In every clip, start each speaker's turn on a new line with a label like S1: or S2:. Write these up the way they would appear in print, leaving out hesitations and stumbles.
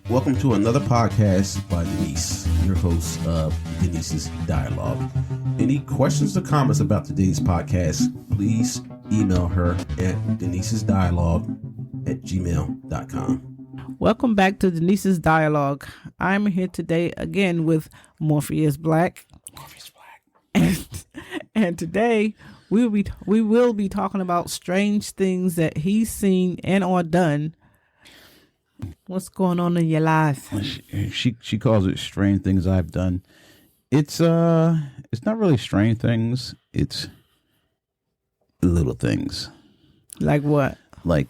S1: Welcome to another podcast by Denise, your host of Denise's Dialogue. Any questions or comments about today's podcast, please email her at denisesdialogue@gmail.com.
S2: Welcome back to Denise's Dialogue. I'm here today again with Morphesus Black. And today we will be talking about strange things that he's seen and or done. What's going on in your life?
S3: She calls it strange things I've done. It's not really strange things. It's little things.
S2: Like what?
S3: Like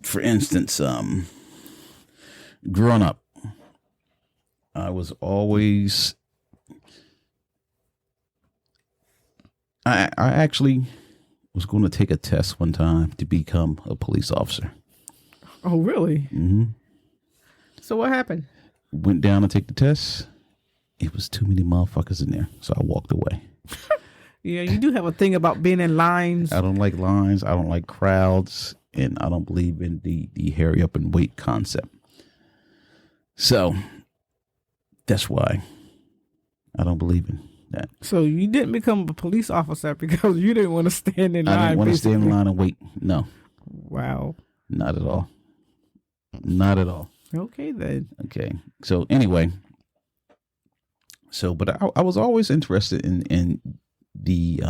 S3: for instance, growing up, I was always I actually was going to take a test one time to become a police officer.
S2: Oh, really?
S3: Mm-hmm.
S2: So what happened?
S3: Went down to take the test. It was too many motherfuckers in there, so I walked away.
S2: Yeah, you do have a thing about being in lines.
S3: I don't like lines. I don't like crowds, and I don't believe in the hurry up and wait concept. So that's why I don't believe in that.
S2: So you didn't become a police officer because you didn't want to stand in line.
S3: I didn't want to stand in line and wait. No.
S2: Wow.
S3: Not at all. Not at all.
S2: Okay, then.
S3: Okay. So anyway, but I was always interested in the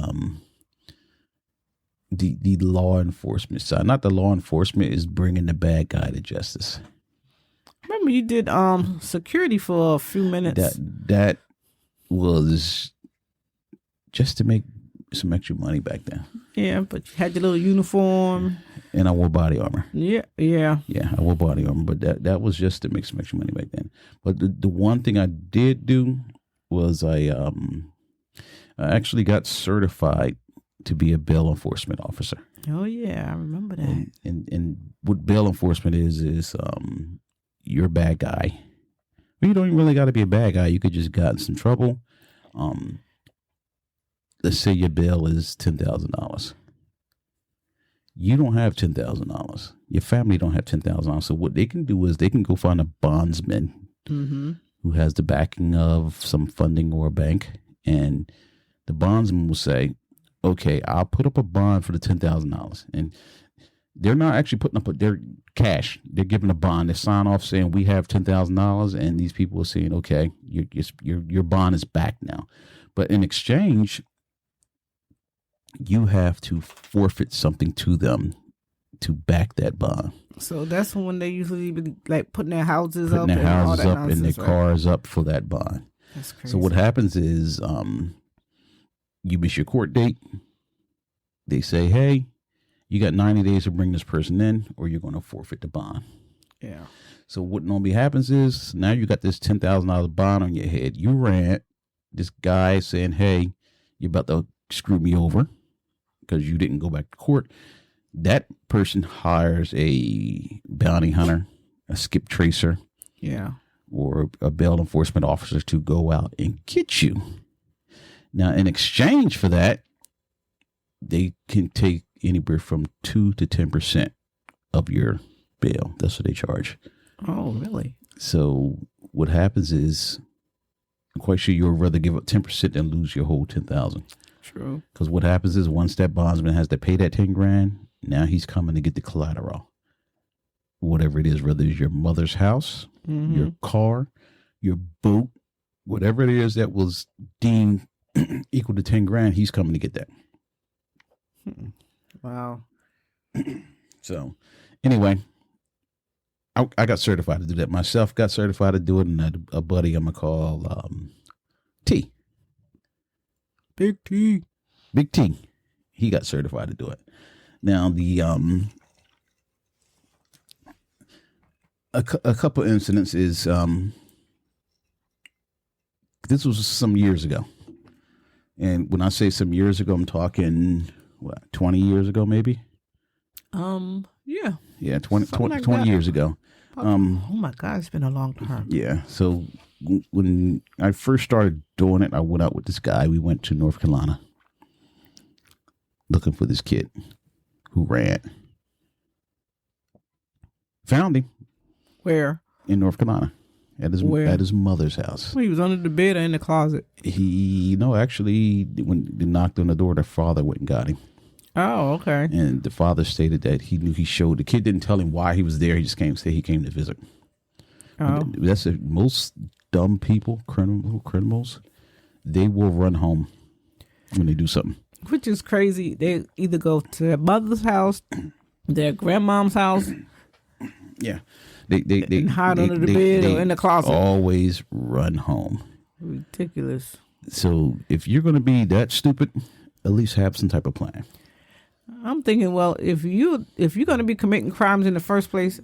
S3: law enforcement side. Not the law enforcement is bringing the bad guy to justice.
S2: Remember you did security for a few minutes.
S3: That was just to make some extra money back then.
S2: Yeah, but you had your little uniform.
S3: And I wore body armor.
S2: Yeah.
S3: Yeah, I wore body armor, but that was just to make some extra money back then. But the one thing I did do was I actually got certified to be a bail enforcement officer.
S2: Oh yeah, I remember that.
S3: And what bail enforcement is you're a bad guy. Well, you don't even really got to be a bad guy. You could just got in some trouble. Let's say your bail is $10,000. You don't have $10,000. Your family don't have $10,000. So what they can do is they can go find a bondsman who has the backing of some funding or a bank, and the bondsman will say, "Okay, I'll put up a bond for the $10,000." And they're not actually putting up their cash. They're giving a bond. They sign off saying we have $10,000, and these people are saying, "Okay, your bond is back now." But in exchange, you have to forfeit something to them to back that bond.
S2: So that's when they usually be like putting their houses
S3: putting
S2: up,
S3: their houses
S2: and
S3: up and their cars up for that bond.
S2: That's crazy.
S3: So what happens is, you miss your court date. They say, "Hey, you got 90 days to bring this person in, or you're going to forfeit the bond."
S2: Yeah.
S3: So what normally happens is now you got this $10,000 bond on your head. You ran this guy saying, "Hey, you're about to screw me over because you didn't go back to court." That person hires a bounty hunter, a skip tracer, or a bail enforcement officer to go out and get you. Now, in exchange for that, they can take anywhere from 2 to 10% of your bail. That's what they charge.
S2: Oh, really?
S3: So what happens is, I'm quite sure you'll rather give up 10% than lose your whole 10,000.
S2: True.
S3: Because what happens is once that bondsman has to pay that 10 grand, now he's coming to get the collateral. Whatever it is, whether it's your mother's house, your car, your boat, whatever it is that was deemed equal to 10 grand, he's coming to get that.
S2: Wow.
S3: So anyway, I got certified to do that myself, got certified to do it, and a buddy I'm going to call T.
S2: Big T.
S3: Big T. He got certified to do it. Now, the a couple incidents is this was some years ago. And when I say some years ago, I'm talking, 20 years ago, maybe?
S2: Yeah.
S3: Yeah, 20
S2: like that.
S3: years ago.
S2: Oh my God, it's been a long time.
S3: Yeah. So when I first started doing it, I went out with this guy. We went to North Carolina looking for this kid who ran. Found him.
S2: Where?
S3: in North Carolina at his mother's house.
S2: Well, he was under the bed or in the closet?
S3: Actually, when they knocked on the door, the father went and got him.
S2: Oh, okay.
S3: And the father stated that he knew he showed. The kid didn't tell him why he was there. He just came to say he came to visit.
S2: Oh.
S3: That's it. Most dumb people, criminals, they will run home when they do something.
S2: Which is crazy. They either go to their mother's house, their grandmom's house.
S3: Yeah. They
S2: hide under the bed or in the closet.
S3: Always run home.
S2: Ridiculous.
S3: So if you're going to be that stupid, at least have some type of plan.
S2: I'm thinking, well, if you're going to be committing crimes in the first place,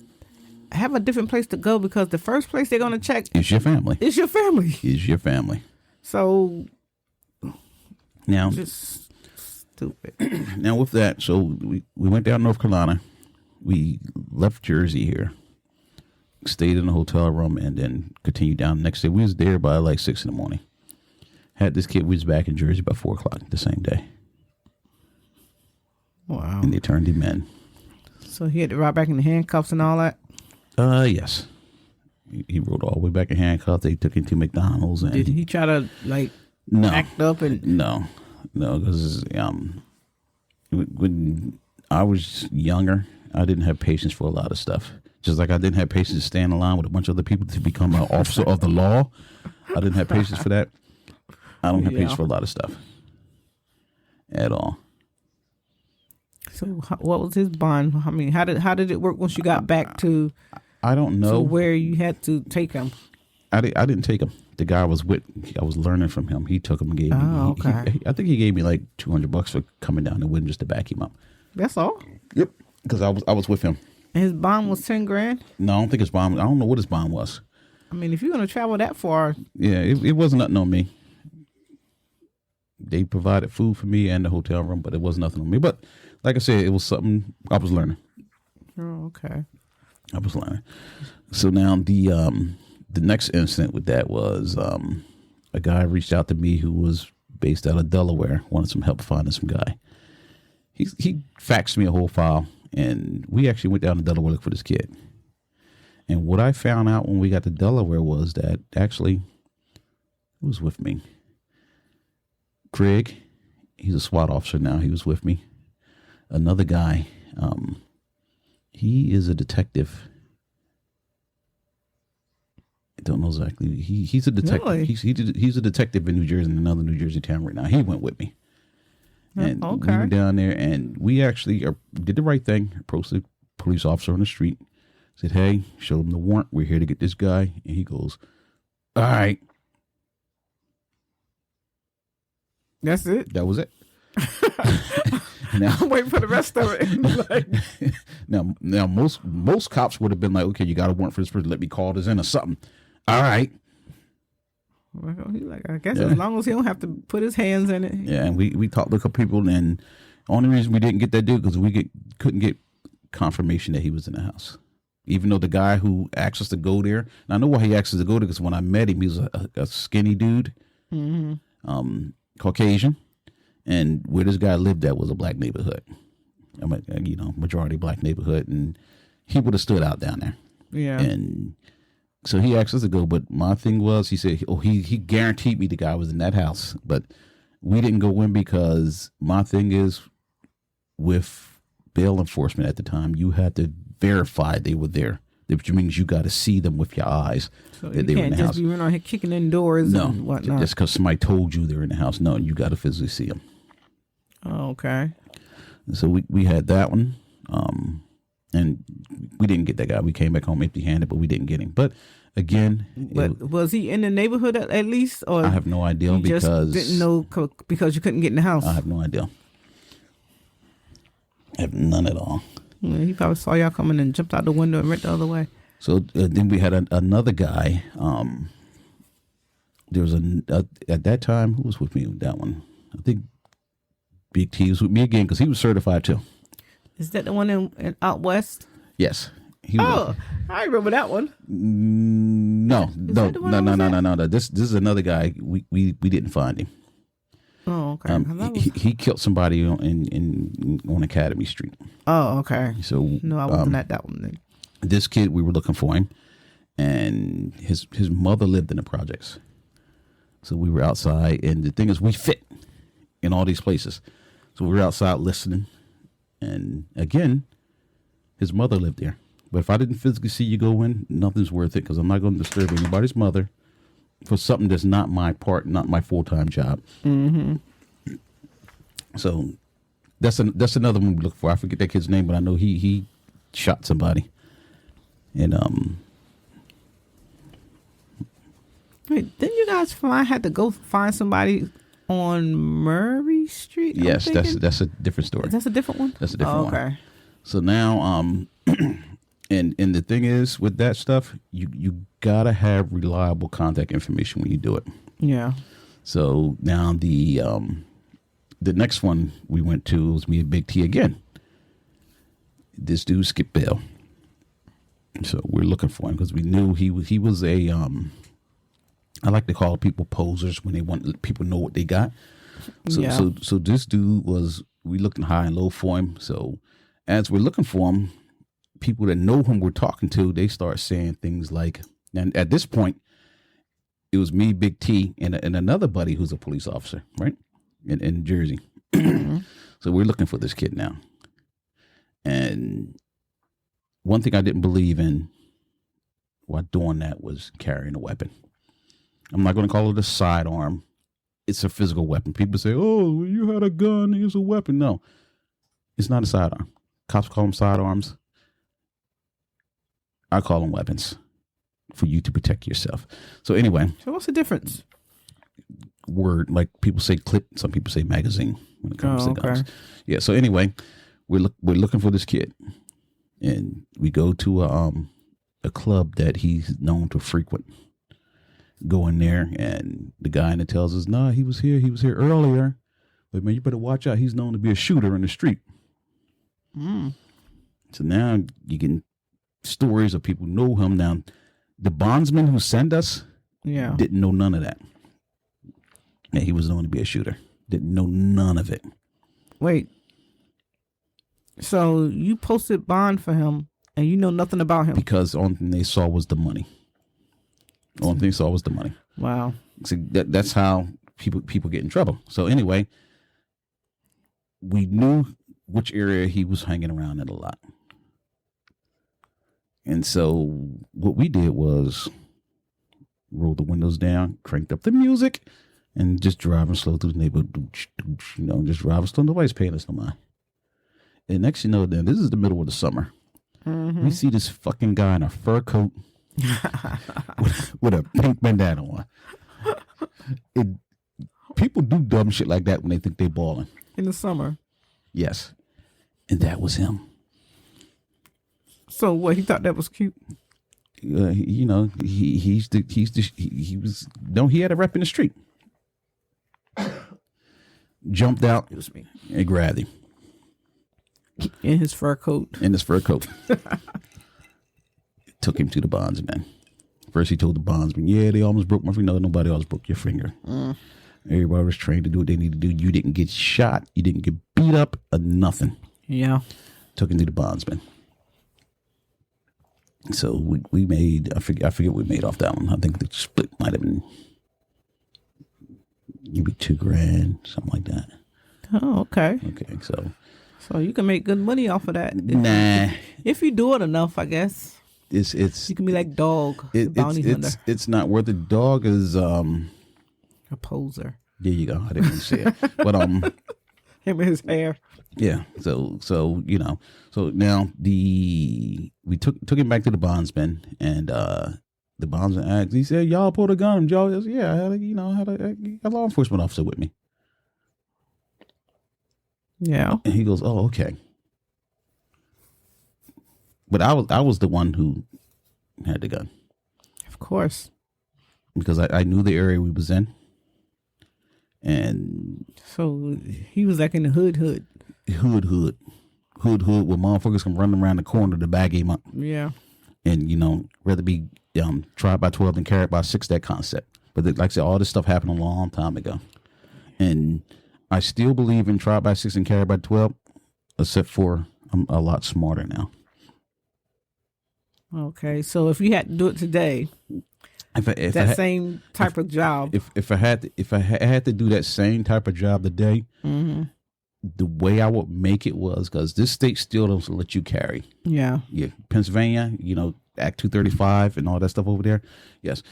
S2: have a different place to go, because the first place they're going to check
S3: is your family.
S2: It's your family.
S3: Is your family.
S2: So
S3: now,
S2: just stupid.
S3: Now with that, so we went down to North Carolina. We left Jersey here, stayed in a hotel room, and then continued down the next day. We was there by like 6 a.m. Had this kid. We was back in Jersey by 4 o'clock the same day.
S2: Wow.
S3: And they turned him in.
S2: So he had to ride back in the handcuffs and all that?
S3: Yes. He rode all the way back in handcuffs. They took him to McDonald's. And
S2: did he try to act up?
S3: No, because when I was younger, I didn't have patience for a lot of stuff. Just like I didn't have patience to stand in line with a bunch of other people to become an officer of the law. I didn't have patience for that. I don't have patience for a lot of stuff at all.
S2: So what was his bond? I mean, how did it work once you got back to?
S3: I don't know.
S2: To where you had to take him?
S3: I didn't take him. The guy I was learning from him. He took him and gave me.
S2: Oh, okay.
S3: I think he gave me like $200 for coming down the window just to back him up.
S2: That's all.
S3: Yep. Because I was with him.
S2: And his bond was $10,000.
S3: No, I don't think his bond. I don't know what his bond was.
S2: I mean, if you're gonna travel that far,
S3: yeah, it wasn't nothing on me. They provided food for me and the hotel room, but it was nothing on me. But like I said, it was something I was learning.
S2: Oh, okay.
S3: I was learning. So now the next incident with that was a guy reached out to me who was based out of Delaware, wanted some help finding some guy. He faxed me a whole file, and we actually went down to Delaware to look for this kid. And what I found out when we got to Delaware was that actually, who was with me? Craig, he's a SWAT officer now. He was with me. Another guy, he is a detective. I don't know exactly. He's a detective.
S2: Really?
S3: He's a detective in New Jersey, in another New Jersey town right now. He went with me. And
S2: okay.
S3: We were down there, and we actually did the right thing. Approached the police officer on the street. Said, hey, showed him the warrant. We're here to get this guy. And he goes, all right.
S2: That's it?
S3: That was it. Now,
S2: I'm waiting for the rest of it.
S3: now most cops would have been like, okay, you got a warrant for this person. Let me call this in or something. All right.
S2: Well, he like, I guess as long as he don't have to put his hands in it.
S3: Yeah, and we talked to a couple people, and the only reason we didn't get that dude because couldn't get confirmation that he was in the house. Even though the guy who asked us to go there, and I know why he asked us to go there because when I met him, he was a skinny dude, Caucasian, and where this guy lived at was a black neighborhood. I mean, majority black neighborhood, and he would have stood out down there.
S2: Yeah.
S3: And so he asked us to go, but my thing was, he said, he guaranteed me the guy was in that house, but we didn't go in because my thing is with bail enforcement at the time, you had to verify they were there, which means you got to see them with your eyes.
S2: So
S3: that they were in the house. You can't
S2: just be running out here kicking in doors and whatnot.
S3: Just because somebody told you they're in the house. No, you got to physically see them.
S2: Oh, okay.
S3: So we had that one, and we didn't get that guy. We came back home empty-handed, but we didn't get him. But again,
S2: was he in the neighborhood at least, or
S3: I have no idea because
S2: just didn't know because you couldn't get in the house.
S3: I have no idea. I have none at all.
S2: Yeah, he probably saw y'all coming and jumped out the window and went the other way.
S3: So then we had another guy. There was at that time, who was with me with that one? I think Big T was with me again because he was certified too.
S2: Is that the one in out west?
S3: Yes.
S2: I remember that one.
S3: No. This is another guy. We didn't find him.
S2: Oh, okay.
S3: He killed somebody on Academy Street.
S2: Oh, okay.
S3: So
S2: no, I wasn't at that one then.
S3: This kid, we were looking for him, and his mother lived in the projects. So we were outside, and the thing is, we fit in all these places. So we were outside listening, and again, his mother lived there. But if I didn't physically see you go in, nothing's worth it, because I'm not going to disturb anybody's mother for something that's not my part, not my full-time job.
S2: Mm-hmm.
S3: So that's another one we look for. I forget that kid's name, but I know he shot somebody. And
S2: Wait, didn't you guys had to go find somebody on Murray Street?
S3: yes, that's a different story.
S2: That's a different one?
S3: That's a different one.
S2: Okay.
S3: So now and the thing is with that stuff, you gotta have reliable contact information when you do it.
S2: Yeah.
S3: So now the next one we went to was me and Big T again. This dude skipped bail. So we're looking for him because we knew he was a I like to call people posers when they want people to know what they got. So
S2: Yeah.
S3: so this dude we looked high and low for him. So as we're looking for him, people that know him we're talking to, they start saying things like, and at this point, it was me, Big T, and another buddy who's a police officer, right, in Jersey.
S2: Mm-hmm.
S3: So we're looking for this kid now. And one thing I didn't believe in while doing that was carrying a weapon. I'm not going to call it a sidearm. It's a physical weapon. People say, oh, you had a gun, it's a weapon. No, it's not a sidearm. Cops call them sidearms. I call them weapons for you to protect yourself. So anyway.
S2: So what's the difference?
S3: Word, like people say clip, some people say magazine when it comes to guns.
S2: Okay.
S3: Yeah. So anyway, we're looking for this kid, and we go to a club that he's known to frequent. Go in there, and the guy in it tells us, "Nah, he was here earlier, but man, you better watch out. He's known to be a shooter in the street."
S2: Mm.
S3: So now you get stories of people who know him. Now, the bondsman who sent us,
S2: Yeah.
S3: didn't know none of that. And he was known to be a shooter. Didn't know none of it.
S2: Wait. So you posted bond for him, and you know nothing about him?
S3: Because the only thing they saw was the money. The only thing they saw was the money.
S2: Wow.
S3: See, that's how people get in trouble. So anyway, we knew which area he was hanging around in a lot. And so what we did was roll the windows down, cranked up the music, and just driving slow through the neighborhood. Just driving slow. Nobody's paying us no mind. And next you know, then this is the middle of the summer.
S2: Mm-hmm.
S3: We see this fucking guy in a fur coat with a pink bandana on. People do dumb shit like that when they think they balling.
S2: In the summer.
S3: Yes. And that was him.
S2: So what? He thought that was cute.
S3: He had a rep in the street. Jumped out
S2: Excuse me.
S3: and grabbed him
S2: In his fur coat.
S3: Took him to the bondsman. First he told the bondsman, yeah, they almost broke my finger. No, nobody else broke your finger. Everybody was trained to do what they need to do. You didn't get shot. You didn't get beat up or nothing.
S2: Yeah.
S3: Took him to the bondsman. So we made, I forget what we made off that one. I think the split might have been maybe $2,000, something like that.
S2: Oh, okay.
S3: Okay, so
S2: you can make good money off of that. If you do it enough, I guess.
S3: It's
S2: You can be like Dog, the bounty hunter.
S3: It's not worth it. Dog is
S2: A poser.
S3: there you go. I didn't even say it. But
S2: Him and his hair.
S3: yeah. So so now we took him back to the bondsman, and the bondsman asked, he said, y'all pulled a gun on Joe? I said, yeah, I had a law enforcement officer with me.
S2: Yeah.
S3: And he goes, oh, okay. But I was the one who had the gun.
S2: Of course.
S3: Because I knew the area we was in. And
S2: So he was like in the hood.
S3: hood where motherfuckers come running around the corner to bag him up.
S2: Yeah.
S3: And, rather be tried by 12 than carried by 6, that concept. But like I said, all this stuff happened a long time ago. And I still believe in tried by 6 and carried by 12, except for I'm a lot smarter now.
S2: Okay, so if you had to do it today, same type of job.
S3: If I had to do that same type of job today, the way I would make it was because this state still doesn't let you carry.
S2: Yeah.
S3: Pennsylvania, Act 235 and all that stuff over there. Yes,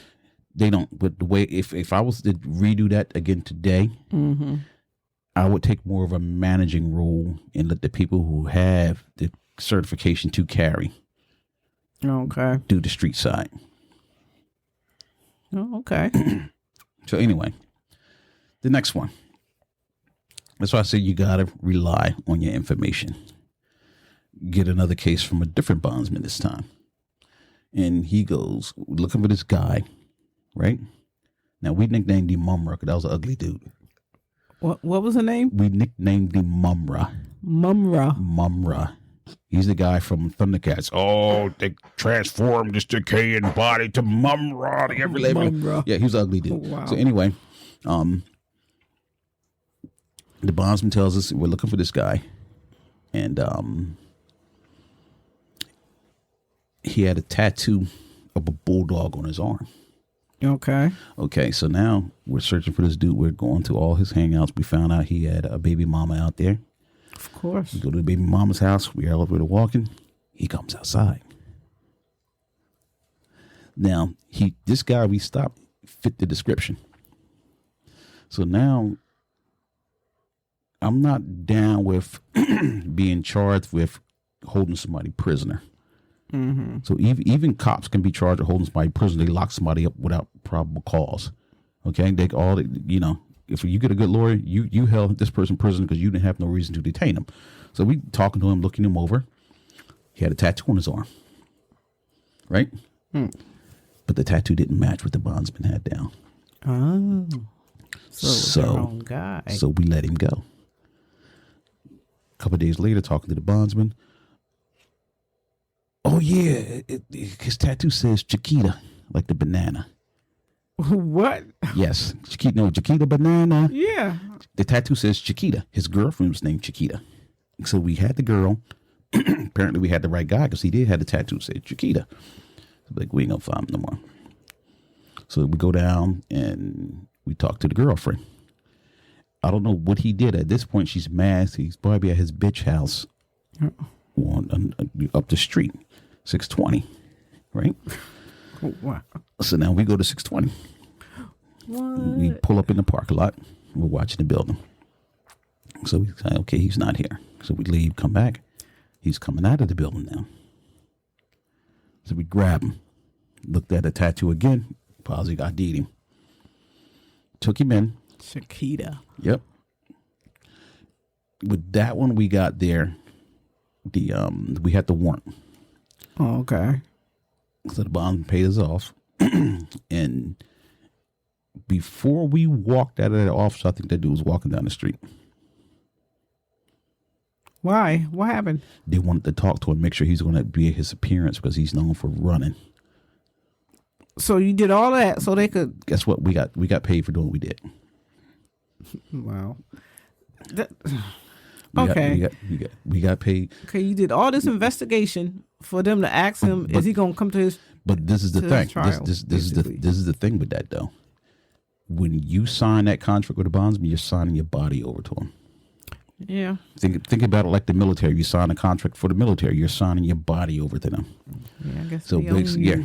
S3: they don't. But the way if I was to redo that again today, I would take more of a managing role and let the people who have the certification to carry.
S2: Okay.
S3: Do the street side.
S2: Oh, okay.
S3: So anyway, the next one. That's why I said you got to rely on your information. Get another case from a different bondsman this time. And he goes looking for this guy, right? Now, we nicknamed him Mumra because that was an ugly dude.
S2: What was the name?
S3: We nicknamed him Mumra. Mumra. He's the guy from Thundercats. Oh, they transformed this decaying body to Mumra.
S2: Mumra.
S3: Yeah, he was an ugly dude.
S2: Oh, wow.
S3: So anyway, the bondsman tells us we're looking for this guy. And he had a tattoo of a bulldog on his arm. Okay, so now we're searching for this dude. We're going to all his hangouts. We found out he had a baby mama out there.
S2: Of course.
S3: We go to the baby mama's house. We are over there walking. He comes outside. Now, this guy we stopped fit the description. So now I'm not down with being charged with holding somebody prisoner. So even cops can be charged with holding somebody prisoner. They lock somebody up without probable cause. Okay, if you get a good lawyer, you held this person prisoner because you didn't have no reason to detain him. So we talking to him, looking him over. He had a tattoo on his arm, right? But the tattoo didn't match what the bondsman had down.
S2: Oh, so the wrong guy.
S3: So we let him go. A couple of days later, talking to the bondsman. Oh yeah, his tattoo says Chiquita, like the banana.
S2: What?
S3: Yes, Chiquita. No, Chiquita banana.
S2: Yeah.
S3: The tattoo says Chiquita. His girlfriend was named Chiquita. So we had the girl. Apparently, we had the right guy because he did have the tattoo say Chiquita. So like, we ain't gonna find him no more. So we go down and we talk to the girlfriend. I don't know what he did. At this point, she's mad. He's probably at his bitch house up the street, 620, right?
S2: Oh, wow.
S3: So now we go to 620.
S2: What?
S3: We pull up in the parking lot. We're watching the building. So we say, okay, he's not here. So we leave, come back. He's coming out of the building now. So we grab him. Looked at the tattoo again. Posy ID'd him. Took him in.
S2: Chiquita.
S3: Yep. With that one we got there, we had the warrant.
S2: Oh, okay.
S3: So the bond paid us off. And before we walked out of that office, I think that dude was walking down the street.
S2: Why? What happened?
S3: They wanted to talk to him, make sure he's going to be at his appearance because he's known for running.
S2: So you did all that so they could.
S3: Guess what? We got paid for doing what we did.
S2: Wow.
S3: We got paid.
S2: Okay, you did all this investigation for them to ask him, is he going to come to his?
S3: But this is the thing.
S2: Trial,
S3: this is the thing with that though. When you sign that contract with the bondsman, you're signing your body over to him.
S2: Yeah.
S3: Think about it like the military. You sign a contract for the military. You're signing your body over to them.
S2: Yeah, I guess.
S3: So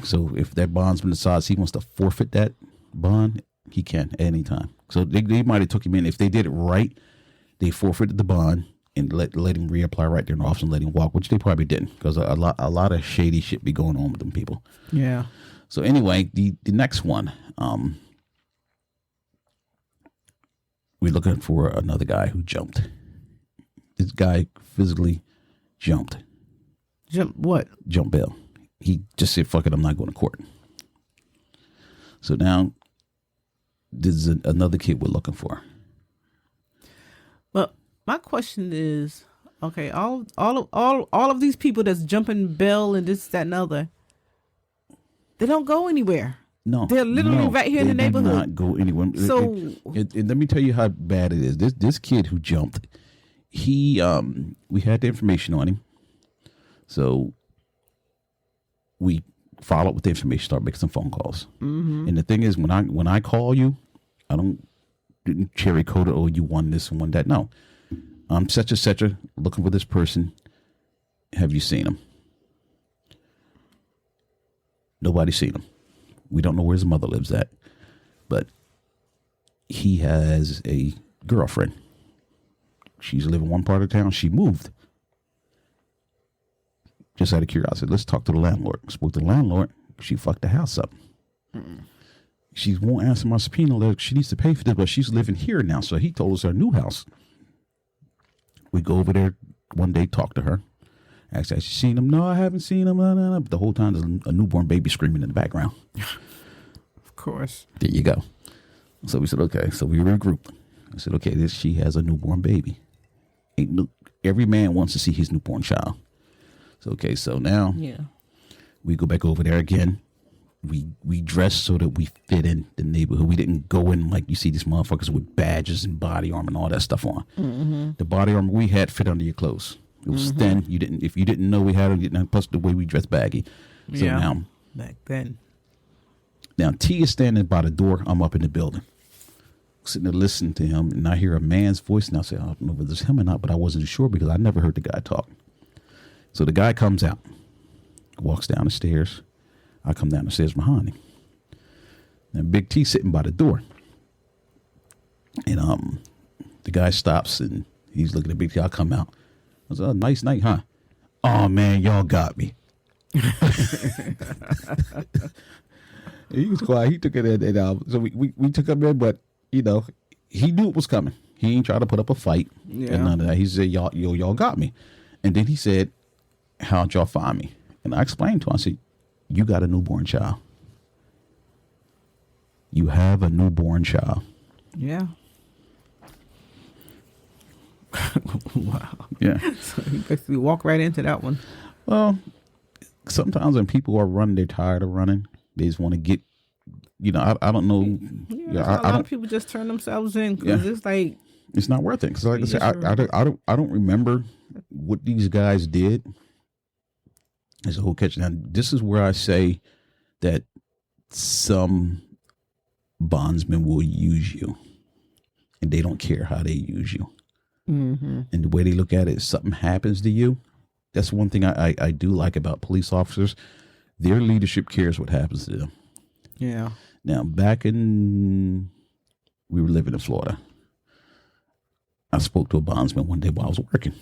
S3: So if that bondsman decides he wants to forfeit that bond, he can at any time. So they might have took him in. If they did it right, they forfeited the bond and let him reapply right there in the office and let him walk, which they probably didn't because a lot of shady shit be going on with them people.
S2: Yeah.
S3: So anyway, the next one, we're looking for another guy who jumped. This guy physically jumped.
S2: Jump what?
S3: Jump bail. He just said, fuck it, I'm not going to court. So now this is another kid we're looking for.
S2: But my question is, okay, all of these people that's jumping bail and this, that, and other, they don't go anywhere.
S3: No,
S2: they're literally right here in the neighborhood.
S3: They do not go anywhere.
S2: So
S3: and let me tell you how bad it is. This kid who jumped, we had the information on him. So we follow up with the information, start making some phone calls. And the thing is, when I call you, I didn't cherry code it. Oh, you won this and won that. No, I'm such and such looking for this person. Have you seen him? Nobody's seen him. We don't know where his mother lives at, but he has a girlfriend. She's living in one part of town. She moved. Just out of curiosity, let's talk to the landlord. Spoke to the landlord. She fucked the house up. She won't answer my subpoena letter. She needs to pay for this, but she's living here now. So he told us her new house. We go over there one day, talk to her. Asked, has she seen him? No, I haven't seen him. But the whole time there's a newborn baby screaming in the background.
S2: Of course.
S3: There you go. So we said, okay. So we regrouped. I said, okay, she has a newborn baby. Every man wants to see his newborn child. So, okay, so now we go back over there again. We dress so that we fit in the neighborhood. We didn't go in like you see these motherfuckers with badges and body armor and all that stuff on. The body armor we had fit under your clothes. It was thin. If you didn't know we had it, you didn't. Plus the way we dress baggy. So now
S2: back then.
S3: Now T is standing by the door. I'm up in the building, sitting there listening to him, and I hear a man's voice, and I say, I don't know whether it's him or not, but I wasn't sure because I never heard the guy talk. So the guy comes out, walks down the stairs. I come down the stairs behind him. And Big T sitting by the door. And the guy stops and he's looking at Big T. I come out. I said, oh, nice night, huh? Oh, man, y'all got me. He was quiet. He took it in. So we took him in, but, you know, he knew it was coming. He ain't try to put up a fight and none of that. He said, y'all got me. And then he said, how'd y'all find me? And I explained to him, I said, you got a newborn child. You have a newborn child.
S2: Yeah. Wow.
S3: Yeah.
S2: So you basically walk right into that one.
S3: Well, sometimes when people are running, they're tired of running. They just want to get, you know, I don't know.
S2: Yeah, a lot of people just turn themselves in because it's like.
S3: It's not worth it. Because like I said, I don't remember what these guys did. It's a whole catch. Now, this is where I say that some bondsmen will use you and they don't care how they use you. And the way they look at it, if something happens to you, that's one thing I do like about police officers. Their leadership cares what happens to them.
S2: Yeah.
S3: Now, we were living in Florida. I spoke to a bondsman one day while I was working.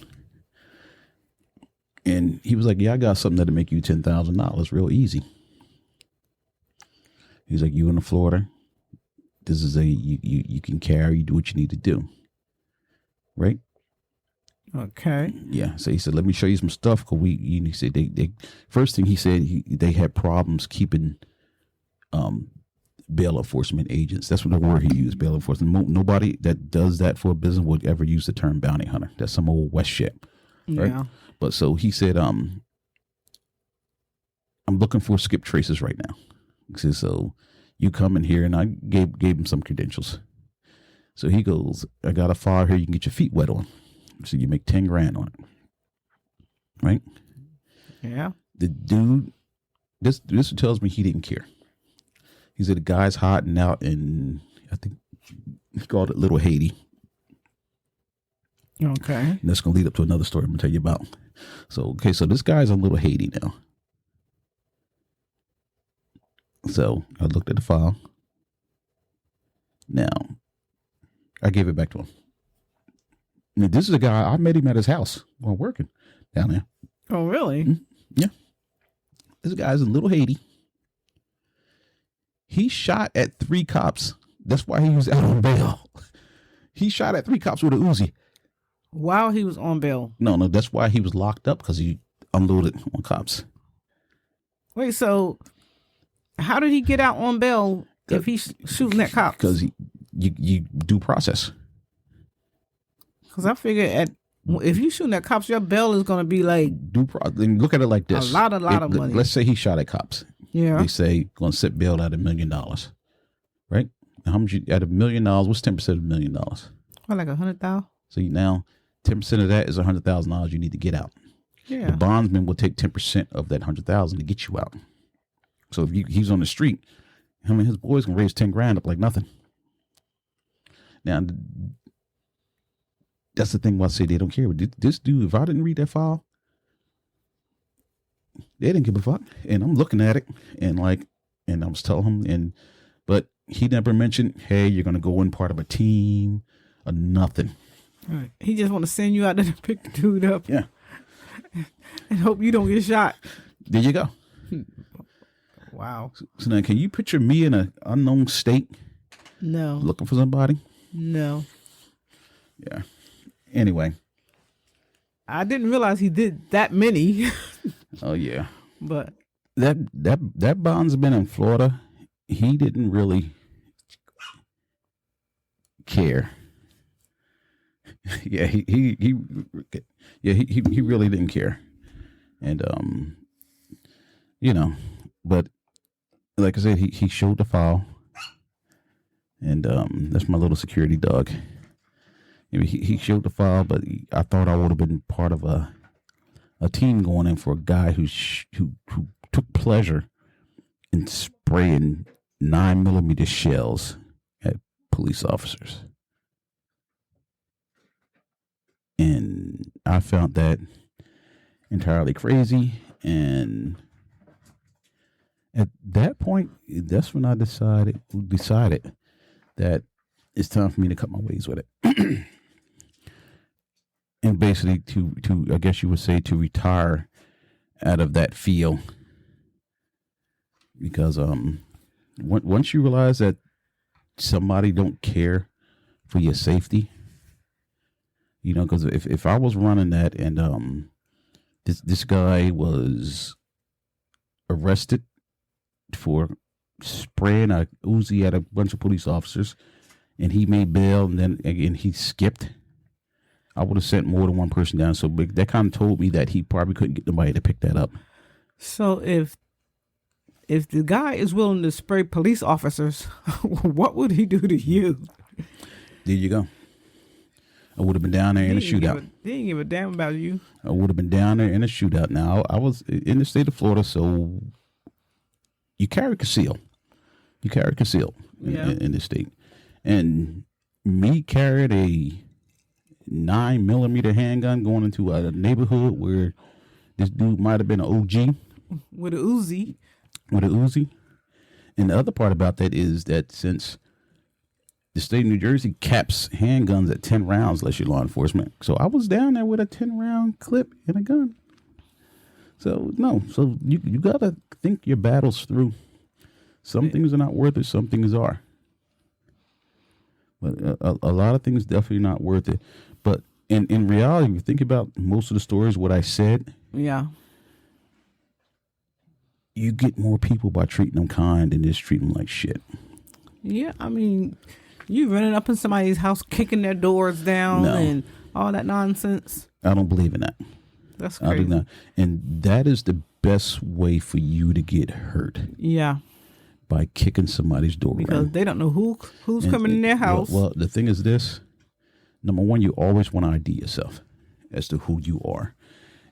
S3: And he was like, yeah, I got something that'll make you $10,000 real easy. He's like, you in Florida, this is you can carry, you do what you need to do. Right?
S2: Okay.
S3: Yeah. So he said, let me show you some stuff. Cause he said they first thing he said, they had problems keeping bail enforcement agents. That's what the word he used, bail enforcement. Nobody that does that for a business would ever use the term bounty hunter. That's some old West shit. Right? Yeah. But so he said, I'm looking for skip traces right now. He said, so you come in here, and I gave him some credentials. So he goes, I got a file here you can get your feet wet on. So you make $10,000 on it. Right?
S2: Yeah.
S3: The dude, this tells me he didn't care. He said the guy's hiding out in, I think he called it Little Haiti.
S2: Okay.
S3: And that's going to lead up to another story I'm going to tell you about. So this guy's in Little Haiti now. So I looked at the file. Now, I gave it back to him. Now, this is a guy, I met him at his house while working down there.
S2: Oh, really?
S3: Mm-hmm. Yeah. This guy's in Little Haiti. He shot at 3 cops. That's why he was out on bail. He shot at 3 cops with a Uzi.
S2: While he was on bail?
S3: No, that's why he was locked up, because he unloaded on cops.
S2: Wait, so how did he get out on bail if he's shooting at cops?
S3: Because you due process.
S2: Because I figure if you shooting at cops, your bail is going to be like
S3: look at it like this:
S2: a lot of money.
S3: Let's say he shot at cops.
S2: Yeah,
S3: they say going to set bail at $1 million, right? Now, how much at $1 million? What's 10% of $1 million?
S2: Well, like 100,000.
S3: So now 10% of that is $100,000 you need to get out.
S2: Yeah.
S3: The bondsman will take 10% of that 100,000 to get you out. So if he's on the street, him and his boys can raise 10 grand up like nothing. Now, that's the thing why I say they don't care. This dude, if I didn't read that file, they didn't give a fuck. And I'm looking at it and I was telling him, but he never mentioned, hey, you're going to go in part of a team or nothing.
S2: Right. He just want to send you out there to pick the dude up.
S3: Yeah.
S2: And hope you don't get shot.
S3: There you go.
S2: Wow.
S3: So now, can you picture me in an unknown state?
S2: No.
S3: Looking for somebody?
S2: No.
S3: Yeah. Anyway.
S2: I didn't realize he did that many.
S3: Oh yeah.
S2: But
S3: that bondsman in Florida, he didn't really care. Yeah, he really didn't care. And but like I said, he showed the file. And that's my little security dog. He showed the file, but I thought I would have been part of a team going in for a guy who took pleasure in spraying 9mm shells at police officers. And I found that entirely crazy. And at that point, that's when I decided that it's time for me to cut my ways with it. And basically to I guess you would say to retire out of that field. Because once you realize that somebody don't care for your safety, because if I was running that and this guy was arrested for spraying a Uzi at a bunch of police officers, and he made bail, and then again he skipped, I would have sent more than one person down. So that kind of told me that he probably couldn't get nobody to pick that up.
S2: So if the guy is willing to spray police officers, what would he do to you?
S3: There you go. I would have been down there in a shootout.
S2: He didn't give a damn about you.
S3: I would have been down there in a shootout. Now, I was in the state of Florida, so you carry conceal. You carry conceal in this state. And me carried a 9mm handgun going into a neighborhood where this dude might have been an OG.
S2: With a Uzi.
S3: And the other part about that is that since the state of New Jersey caps handguns at 10 rounds unless you're law enforcement. So I was down there with a 10-round clip and a gun. So you got to think your battles through. Some things are not worth it. Some things are. But a lot of things definitely not worth it. But in reality, if you think about most of the stories, what I said.
S2: Yeah.
S3: You get more people by treating them kind and just treating them like shit.
S2: Yeah, I mean, you running up in somebody's house, kicking their doors down and all that nonsense.
S3: I don't believe in that.
S2: That's crazy.
S3: I do not. And that is the best way for you to get hurt.
S2: Yeah.
S3: By kicking somebody's door
S2: because
S3: in.
S2: They don't know who's coming in their house.
S3: Well, the thing is this. Number one, you always want to ID yourself as to who you are.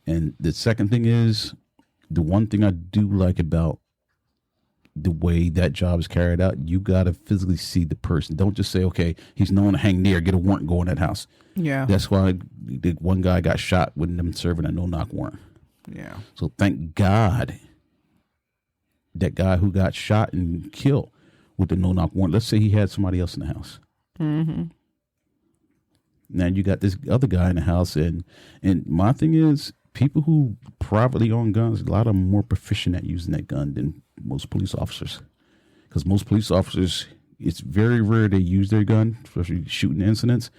S3: And the second thing is, the one thing I do like about the way that job is carried out, you got to physically see the person. Don't just say, okay, he's known to hang near, get a warrant, go in that house.
S2: Yeah.
S3: That's why the one guy got shot with them serving a no-knock warrant.
S2: Yeah.
S3: So thank God that guy who got shot and killed with the no-knock warrant, let's say he had somebody else in the house.
S2: Mm-hmm.
S3: Now you got this other guy in the house, and my thing is, people who privately own guns, a lot of them are more proficient at using that gun than most police officers. Because most police officers, it's very rare they use their gun, especially shooting incidents,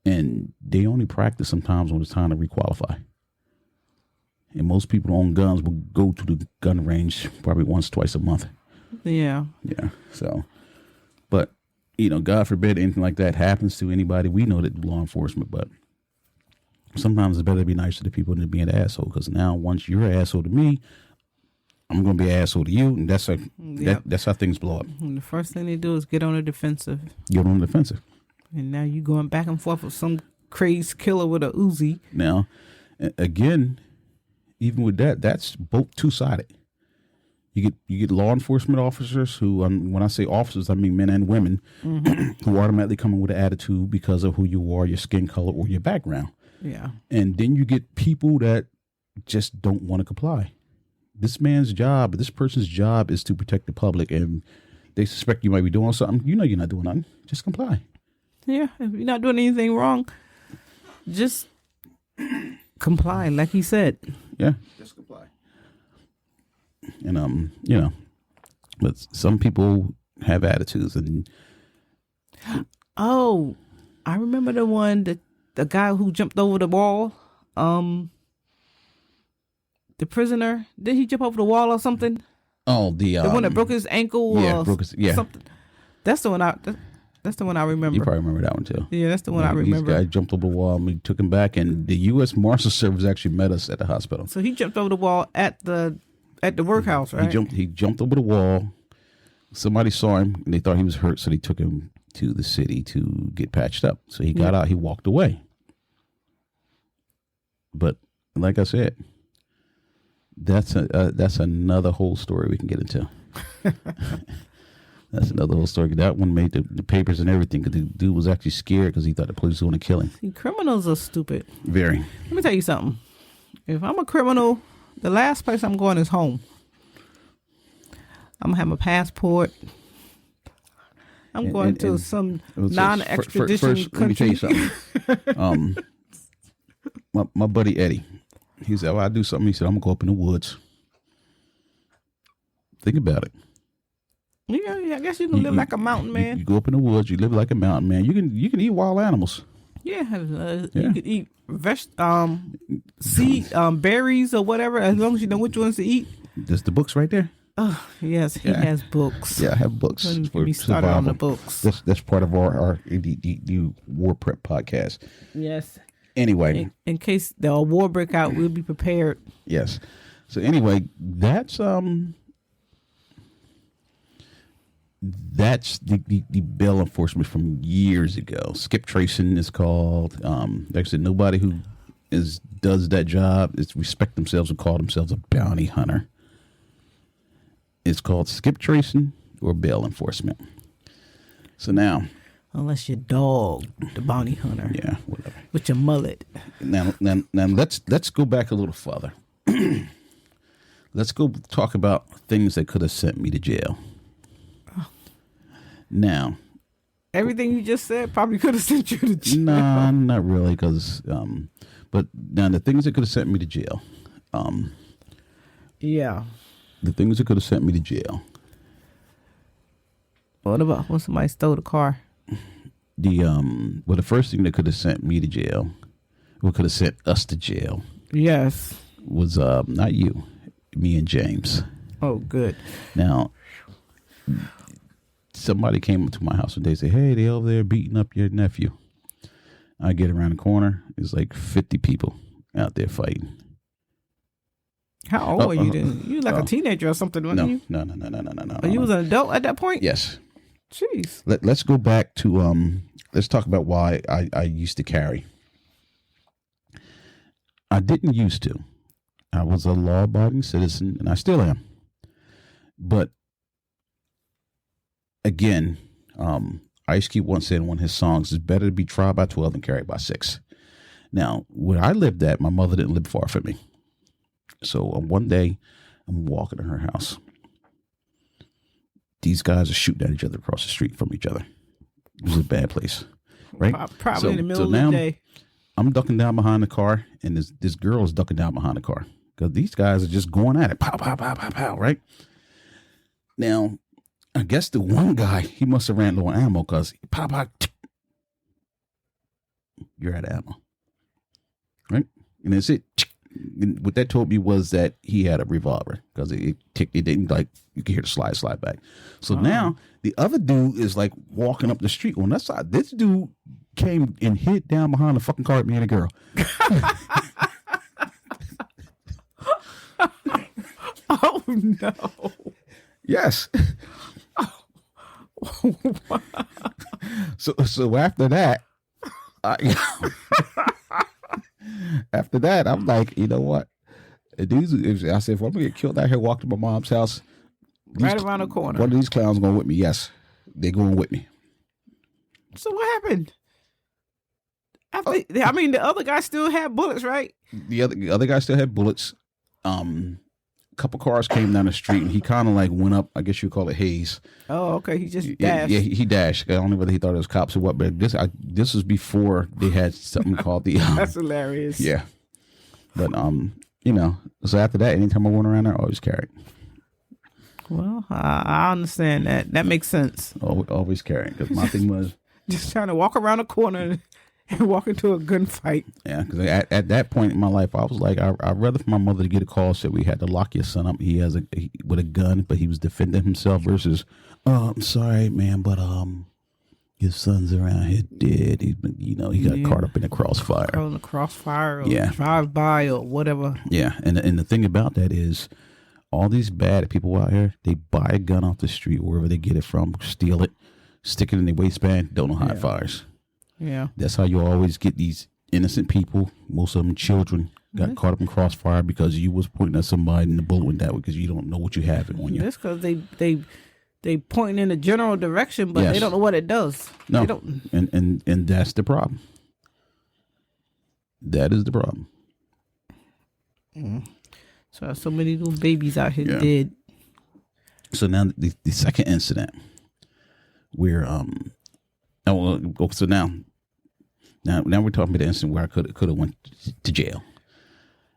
S3: and they only practice sometimes when it's time to requalify. And most people who own guns will go to the gun range probably once, twice a month.
S2: Yeah.
S3: Yeah. So, but, God forbid anything like that happens to anybody. We know that law enforcement, but sometimes it's better to be nice to the people than to be an asshole. Because now, once you're an asshole to me, I'm going to be an asshole to you. And that's that's how things blow up.
S2: And the first thing they do is get on the defensive.
S3: Get on the defensive.
S2: And now you going back and forth with some crazy killer with a Uzi.
S3: Now, again, even with that, that's both two-sided. You get law enforcement officers who, when I say officers, I mean men and women, who automatically come in with an attitude because of who you are, your skin color, or your background.
S2: Yeah.
S3: And then you get people that just don't want to comply. This person's job is to protect the public, and they suspect you might be doing something. You know you're not doing nothing. Just comply.
S2: Yeah. If you're not doing anything wrong, just comply, like he said.
S3: Yeah. Just comply. And but some people have attitudes, and
S2: oh, I remember the guy who jumped over the wall. The prisoner, did he jump over the wall or something?
S3: Oh, the
S2: one that broke his ankle.
S3: Yeah,
S2: or something. That's the one I remember.
S3: You probably remember that one too.
S2: Yeah, that's the one I remember.
S3: This guy jumped over the wall, and we took him back, and the U.S. Marshal Service actually met us at the hospital.
S2: So he jumped over the wall at the workhouse, right?
S3: He jumped over the wall. Somebody saw him, and they thought he was hurt, so they took him to the city to get patched up. So he got out. He walked away. But like I said, that's another whole story we can get into. That's another whole story. That one made the papers and everything, because the dude was actually scared because he thought the police were going to kill him.
S2: See, criminals are stupid.
S3: Very.
S2: Let me tell you something. If I'm a criminal, the last place I'm going is home. I'm going to have my passport. I'm going to some non-extradition country.
S3: Let me tell you something. My buddy Eddie, he said, well, I do something. He said, I'm going to go up in the woods. Think about it.
S2: Yeah, I guess you can live like a mountain man.
S3: You go up in the woods, you live like a mountain man. You can eat wild animals.
S2: Yeah, you could eat seed, berries or whatever, as long as you know which ones to eat.
S3: There's the books right there.
S2: Oh yes, he has books.
S3: Yeah, I have books.
S2: Get me started on the books.
S3: That's part of our the war prep podcast.
S2: Yes.
S3: Anyway,
S2: in case the war break out, we'll be prepared.
S3: Yes. So anyway, that's the bail enforcement from years ago. Skip tracing is called. Like I said, nobody who does that job is respect themselves and call themselves a bounty hunter. It's called skip tracing or bail enforcement. So now,
S2: unless your dog, the bounty hunter,
S3: yeah, whatever,
S2: with your mullet.
S3: Now let's go back a little further. Let's go talk about things that could have sent me to jail. Now,
S2: everything you just said probably could have sent you to jail.
S3: No, not really, because but now the things that could have sent me to jail.
S2: Yeah.
S3: The things that could have sent me to jail.
S2: What about when somebody stole the car?
S3: The first thing that could have sent me to jail, what could have sent us to jail?
S2: Yes.
S3: Was not you, me and James.
S2: Oh, good.
S3: Now, somebody came up to my house one day and said, hey, they over there beating up your nephew. I get around the corner, there's like 50 people out there fighting.
S2: How old were you then? You were like a teenager or something, weren't you?
S3: No.
S2: Oh, you was an adult at that point?
S3: Yes.
S2: Jeez.
S3: Let's go back to let's talk about why I used to carry. I didn't used to. I was a law-abiding citizen, and I still am. But again, Ice Cube once said in one of his songs, "It's better to be tried by 12 than carried by 6." Now, where I lived at, my mother didn't live far from me. So one day, I'm walking to her house. These guys are shooting at each other across the street from each other. It was a bad place, right?
S2: Probably in the middle of the day.
S3: I'm ducking down behind the car, and this girl is ducking down behind the car because these guys are just going at it. Pow, pow, pow, pow, pow, right? Now, I guess the one guy, he must have ran low on ammo because pow, pow, you're out of ammo, right? And that's it. And what that told me was that he had a revolver because it didn't, like, you could hear the slide back. So now the other dude is like walking up the street on that side. This dude came and hid down behind the fucking car with me and a girl.
S2: Oh no!
S3: Yes. So after that, after that, I'm like, you know what? I said, if I'm gonna get killed out here, walk to my mom's house,
S2: Right around the corner.
S3: One of these clowns going with me. Yes, they're going with me.
S2: So what happened? I mean, the other guy still had bullets, right?
S3: The other guy still had bullets. A couple cars came down the street, and he kind of like went up. I guess you call it haze.
S2: Oh, okay. He just dashed.
S3: Yeah, he dashed. I don't know whether he thought it was cops or what, but this was before they had something called the.
S2: That's hilarious.
S3: Yeah, but so after that, anytime I went around there, I always carried.
S2: Well, I understand that. That makes sense.
S3: Always carrying, because my thing was
S2: just trying to walk around a corner and walk into a gunfight.
S3: Yeah, because at that point in my life, I was like, I'd rather for my mother to get a call said we had to lock your son up. He has with a gun, but he was defending himself versus, I'm sorry, man, but your son's around here dead. He's been, he got caught up in the crossfire.
S2: Or drive by or whatever.
S3: Yeah, and the thing about that is, all these bad people out here, they buy a gun off the street, wherever they get it from, steal it, stick it in their waistband, don't know how it fires.
S2: Yeah.
S3: That's how you always get these innocent people, most of them children, got caught up in crossfire because you was pointing at somebody and the bullet went that way because you don't know what you have on you.
S2: That's because they pointing in a general direction, but they don't know what it does.
S3: No,
S2: they don't.
S3: And that's the problem. That is the problem.
S2: So many little babies out here dead.
S3: So now the second incident where so now we're talking about the incident where I could have went to jail.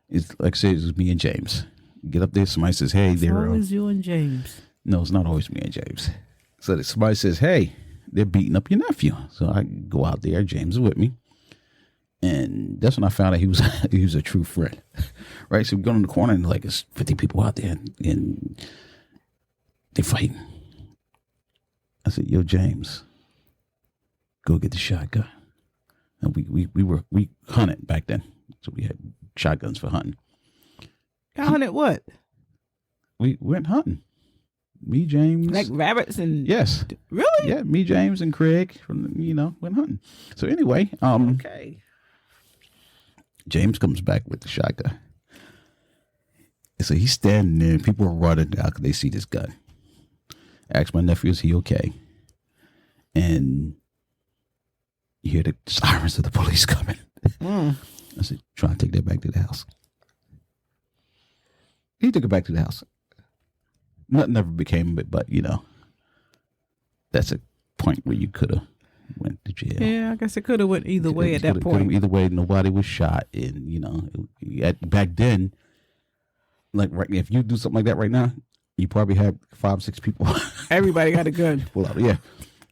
S3: It's like I said, it was me and James. Get up there, somebody says, "Hey, they're
S2: always you and James."
S3: No, it's not always me and James. So somebody says, "Hey, they're beating up your nephew." So I go out there. James is with me. And that's when I found out he was a true friend, right? So we go in the corner and like it's 50 people out there and they fighting. I said, "Yo, James, go get the shotgun." And we hunted back then, so we had shotguns for hunting.
S2: Hunted what?
S3: We went hunting. Me, James,
S2: like rabbits and
S3: yes,
S2: really,
S3: yeah. Me, James, and Craig, went hunting. So anyway,
S2: okay.
S3: James comes back with the shotgun. So he's standing there and people are running down because they see this gun. I asked my nephew, is he okay? And you hear the sirens of the police coming. I said, try and take that back to the house. He took it back to the house. Nothing ever became it, but that's a point where you could have went to jail.
S2: Yeah, I guess it could have went either way at that point.
S3: Either way, nobody was shot, and back then, like if you do something like that right now, you probably have 5-6 people.
S2: Everybody got a gun.
S3: Well, yeah,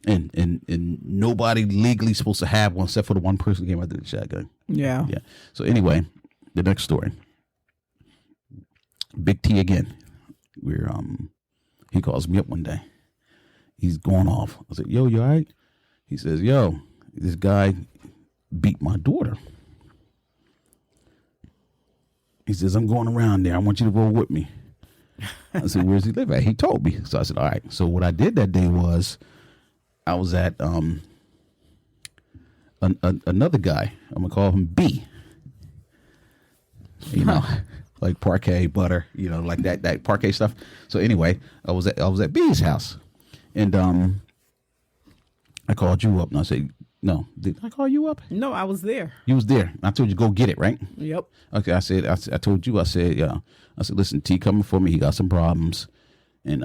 S3: and nobody legally supposed to have one except for the one person who came out with the shotgun.
S2: Yeah.
S3: So anyway, the next story. Big T again. He calls me up one day. He's going off. I said, "Yo, you all right?" He says, "Yo, this guy beat my daughter." He says, "I'm going around there. I want you to roll with me." I said, "Where's he live at?" He told me. So I said, "All right." So what I did that day was I was at another guy. I'm going to call him B. Like parquet butter, like that parquet stuff. So anyway, I was at B's house, and I called you up, and I said, "No, did I call you up?"
S2: No, I was there.
S3: You was there. I told you go get it, right?
S2: Yep.
S3: Okay. I told you. I said, "Yeah." I said, "Listen, T coming for me. He got some problems, and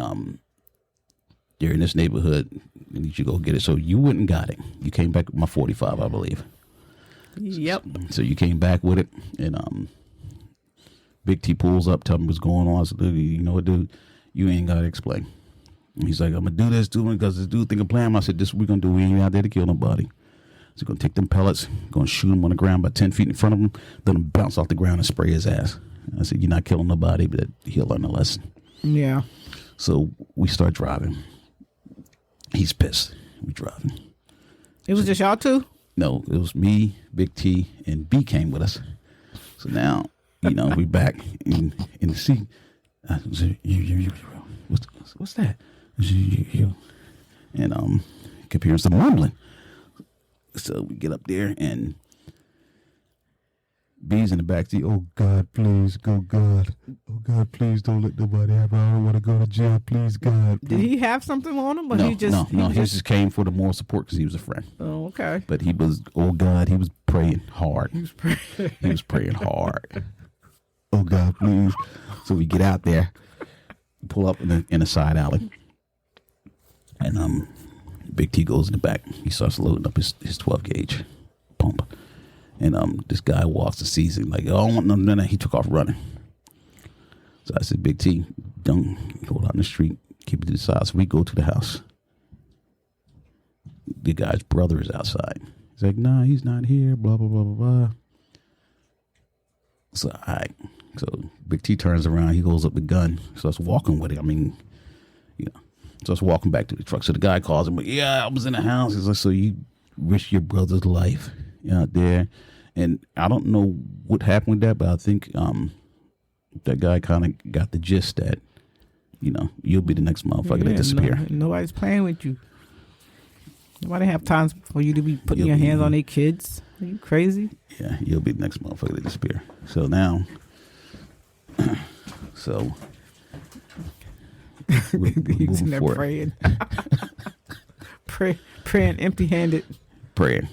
S3: they're in this neighborhood. I need you to go get it." So you went and got it. You came back with my 45, I believe.
S2: Yep.
S3: So you came back with it, and Big T pulls up, tell me what's going on. I said, "You know what, dude? You ain't got to explain." He's like, "I'm going to do this, dude, because this dude think I'm playing." I said, "This is what we're going to do. We ain't out there to kill nobody." So going to take them pellets, going to shoot him on the ground about 10 feet in front of him, let him bounce off the ground and spray his ass. I said, "You're not killing nobody, but he'll learn a lesson."
S2: Yeah.
S3: So we start driving. He's pissed. We driving.
S2: It was just y'all two? No,
S3: it was me, Big T, and B came with us. So now, we back in the seat. I said, what's that? And kept hearing some mumbling. So we get up there, and B's in the back seat. Oh God, please, go God. Oh God, please don't let nobody have. I don't want to go to jail. Please, God.
S2: Did he have something on him? Or
S3: No,
S2: he just,
S3: no. He just came for the moral support because he was a friend.
S2: Oh, okay.
S3: But he was, oh God, he was praying hard.
S2: He was praying.
S3: He was praying hard. Oh God, please. So we get out there, pull up in a side alley, and Big T goes in the back. He starts loading up his 12 gauge pump, and this guy walks and sees him like, oh, I don't want none. He took off running. So I said, Big T, don't go out in the street, keep it to the side. So we go to the house. The guy's brother is outside. He's like, nah, he's not here. Blah blah blah blah blah. So all right. So Big T turns around. He holds up the gun. Starts walking with it. I mean, starts walking back to the truck. So the guy calls him. Like, yeah, I was in the house. He's like, so you risked your brother's life out there, and I don't know what happened with that, but I think that guy kind of got the gist that you'll be the next motherfucker to disappear.
S2: Nobody's playing with you. Nobody have time for you to be putting your hands on their kids. Are you crazy?
S3: Yeah, you'll be the next motherfucker to disappear. So now, we're
S2: he's in there praying. Praying empty-handed.
S3: Praying.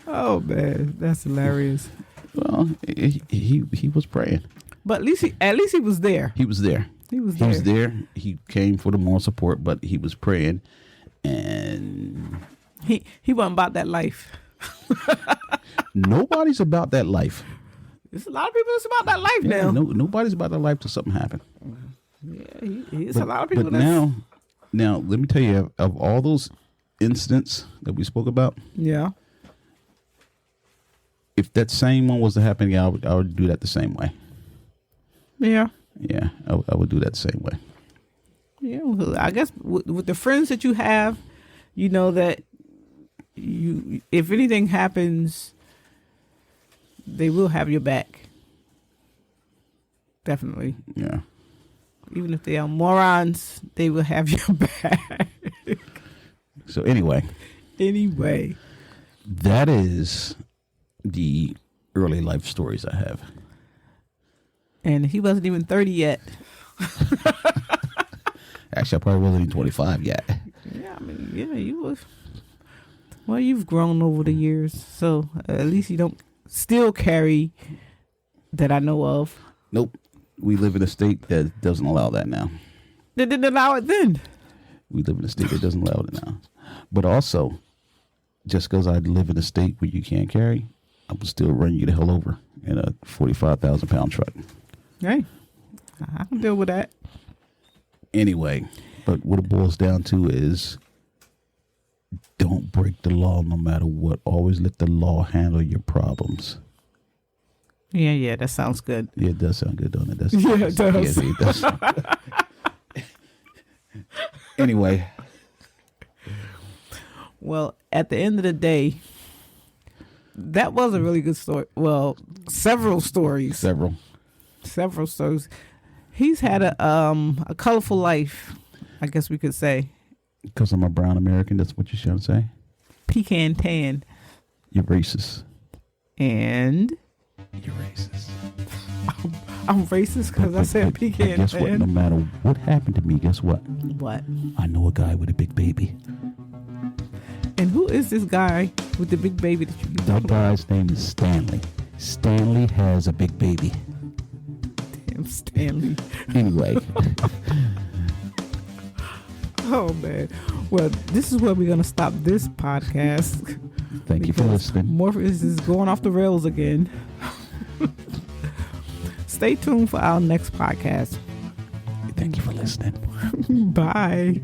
S2: Oh man, that's hilarious.
S3: Well, he was praying.
S2: But at least he was there.
S3: He was there.
S2: He was
S3: there. He came for the moral support, but he was praying, and
S2: he wasn't about that life.
S3: Nobody's about that life.
S2: There's a lot of people that's about that life now.
S3: Nobody's about that life till something happened.
S2: Yeah, he's a lot of people.
S3: But now, let me tell you, of all those incidents that we spoke about,
S2: yeah,
S3: if that same one was to happen again, I would do that the same way.
S2: Yeah.
S3: Yeah, I would do that the same way.
S2: Yeah, well, I guess with the friends that you have, you know that if anything happens, they will have your back. Definitely.
S3: Yeah.
S2: Even if they are morons, they will have your back.
S3: So anyway, that is the early life stories I have.
S2: And he wasn't even 30 yet.
S3: Actually, I probably wasn't even 25 yet.
S2: Yeah, I mean, you was. Well, you've grown over the years, so at least you don't still carry that I know of.
S3: Nope. We live in a state that doesn't allow that now.
S2: They didn't allow it then.
S3: We live in a state that doesn't allow it now. But also, just because I live in a state where you can't carry, I will still run you the hell over in a 45,000-pound truck.
S2: Hey, I can deal with that.
S3: Anyway, but what it boils down to is don't break the law no matter what. Always let the law handle your problems.
S2: Yeah, that sounds good.
S3: Yeah, it does sound good, don't it?
S2: Yeah, it does.
S3: Yeah, it does. Anyway. Well,
S2: at the end of the day, that was a really good story. Well, several stories.
S3: Several
S2: stories. He's had a colorful life, I guess we could say.
S3: Because I'm a brown American, that's what you're trying to say?
S2: Pecan tan.
S3: You're racist.
S2: And?
S3: You're racist.
S2: I'm racist because I said pecan tan.
S3: Guess what? No matter what happened to me, guess what?
S2: What?
S3: I know a guy with a big baby.
S2: And who is this guy with the big baby that you keep talking about?
S3: That guy's name is Stanley. Stanley has a big baby.
S2: Damn, Stanley.
S3: Anyway.
S2: Oh, man. Well, this is where we're going to stop this podcast.
S3: Thank you for listening.
S2: Morpheus is going off the rails again. Stay tuned for our next podcast.
S3: Thank you for listening.
S2: Bye.